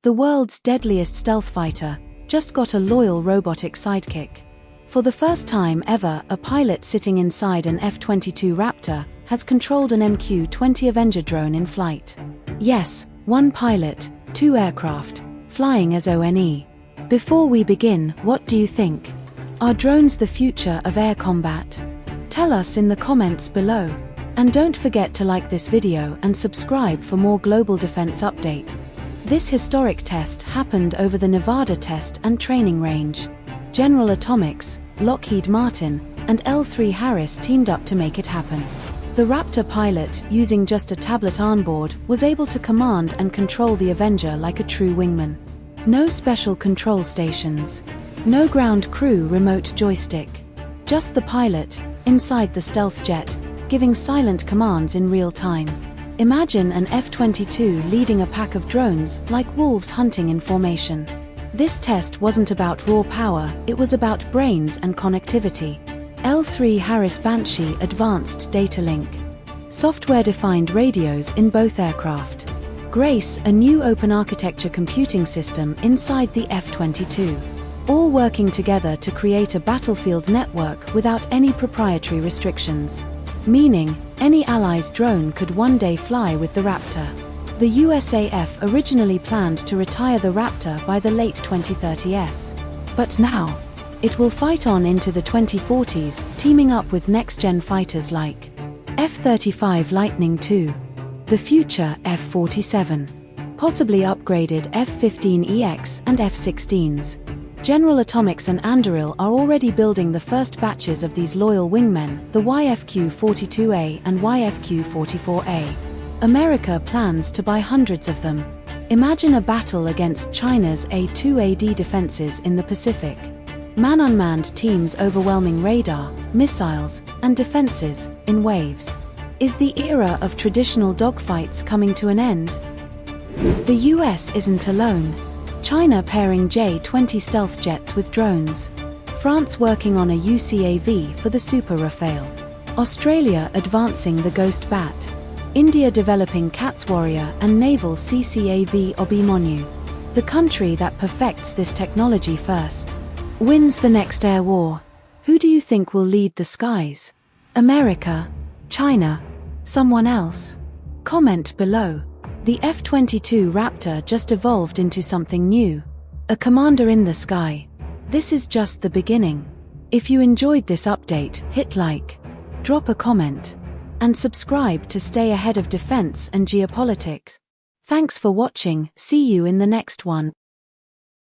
The world's deadliest stealth fighter just got a loyal robotic sidekick. For the first time ever, a pilot sitting inside an F-22 Raptor has controlled an MQ-20 Avenger drone in flight. Yes, one pilot, two aircraft, flying as ONE. Before we begin, what do you think? Are drones the future of air combat? Tell us in the comments below. And don't forget to like this video and subscribe for more global defense update. This historic test happened over the Nevada Test and Training Range. General Atomics, Lockheed Martin, and L3 Harris teamed up to make it happen. The Raptor pilot, using just a tablet onboard, was able to command and control the Avenger like a true wingman. No special control stations. No ground crew remote joystick. Just the pilot, inside the stealth jet, giving silent commands in real time. Imagine an F-22 leading a pack of drones like wolves hunting in formation. This test wasn't about raw power, it was about brains and connectivity. L3 Harris Banshee Advanced Data Link. Software-defined radios in both aircraft. Grace, a new open architecture computing system inside the F-22. All working together to create a battlefield network without any proprietary restrictions. Meaning, any ally's drone could one day fly with the Raptor. The USAF originally planned to retire the Raptor by the late 2030s. But now, it will fight on into the 2040s, teaming up with next-gen fighters like F-35 Lightning II, the future F-47, possibly upgraded F-15EX and F-16s. General Atomics and Anduril are already building the first batches of these loyal wingmen, the YFQ-42A and YFQ-44A. America plans to buy hundreds of them. Imagine a battle against China's A-2AD defenses in the Pacific. Man-unmanned teams overwhelming radar, missiles, and defenses, in waves. Is the era of traditional dogfights coming to an end? The US isn't alone. China pairing J-20 stealth jets with drones. France working on a UCAV for the Super Rafale. Australia advancing the Ghost Bat. India developing CATS Warrior and naval CCAV Obi-Monu. The country that perfects this technology first wins the next air war. Who do you think will lead the skies? America? China? Someone else? Comment below. The F-22 Raptor just evolved into something new. A commander in the sky. This is just the beginning. If you enjoyed this update, hit like, drop a comment, and subscribe to stay ahead of defense and geopolitics. Thanks for watching, see you in the next one.